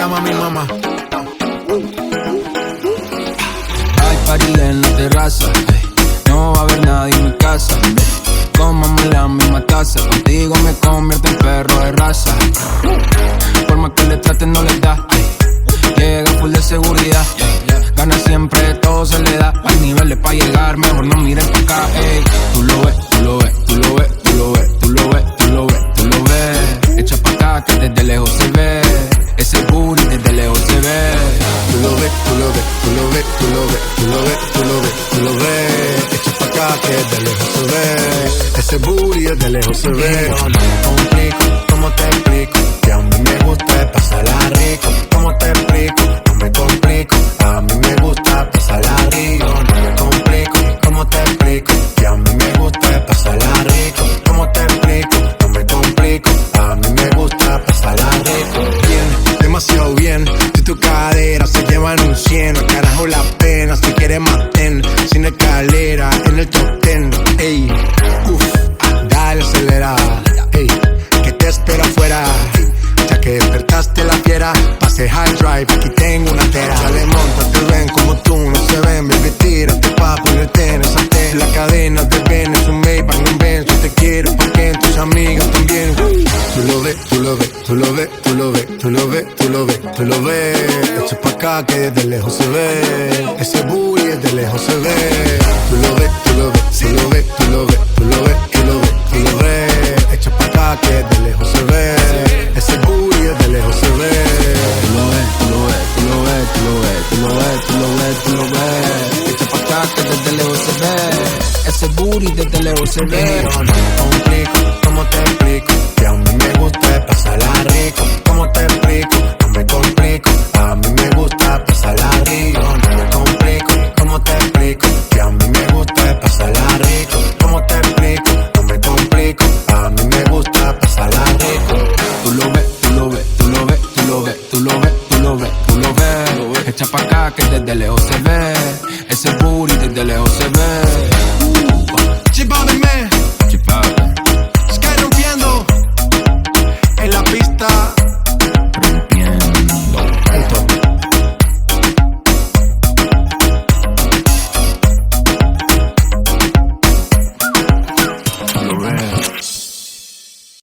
llama mi mamá. Hay party en la terraza, no va a haber nadie en mi casa. Cómame la misma taza, contigo me convierto en perro de raza. Por más que le traten no le da, llega full de seguridad. Gana siempre, todo se le da. Hay niveles pa' llegar, mejor no miren pa' acá, ey. Tú lo ves, tú lo ves, tú lo ves, tú lo ves, tú lo ves, tú lo ves, tú lo ves. Echa pa' acá que desde lejos se ve. Ese booty desde lejos se ve. Tú lo ves, tú lo ves, tú lo ves, tú lo ves, tú lo ves, tú lo ves, tú lo ves. Echa pa' acá que desde lejos se ve. Ese booty desde lejos se ve. No me complico, ¿cómo te explico? Que a mí me gusta pasarla rico. ¿Cómo te explico? No me complico. A mí me gusta pasarla rico. No me complico, ¿cómo te explico? Que a mí me gusta pasarla rico. ¿Cómo te explico? No me complico. A mí me gusta pasarla rico. Bien, demasiado bien. Si tu cadera se llevan un 100, al carajo la pena. Si quieres maten, sin escalera, en el top 10. Ey, dale acelera. Ey, que te espera afuera. Ya que despertaste la fiera, pase high drive, aquí tengo una tera. Dale, monta, te ven como tú no se ven. Baby, tírate pa' ponerte en esa tela. La cadena te ven, es un Maybach, no ven. Yo te quiero porque tus amigas también. Tú lo ves, tú lo ves, tú lo ves, tú lo ves, tú lo ves, tú lo ves, tú lo ves. Echa pa' acá que desde lejos se ve. Ese booty desde lejos se ve. Tú lo ves, tú lo ves, tú lo ves, tú lo ves, tú lo ves, tú lo ves, tú lo ves. Echa pa' acá que desde lejos se ve. Ese booty desde lejos se ve. Tú lo ves, tú lo ves, tú lo ves, tú lo ves, tú lo ves, tú lo ves, tú lo ves. Echa pa' acá que desde lejos se ve. Ese booty desde lejos se ve. No me complico, ¿cómo te explico? Que a mí me gusta pasarla rico.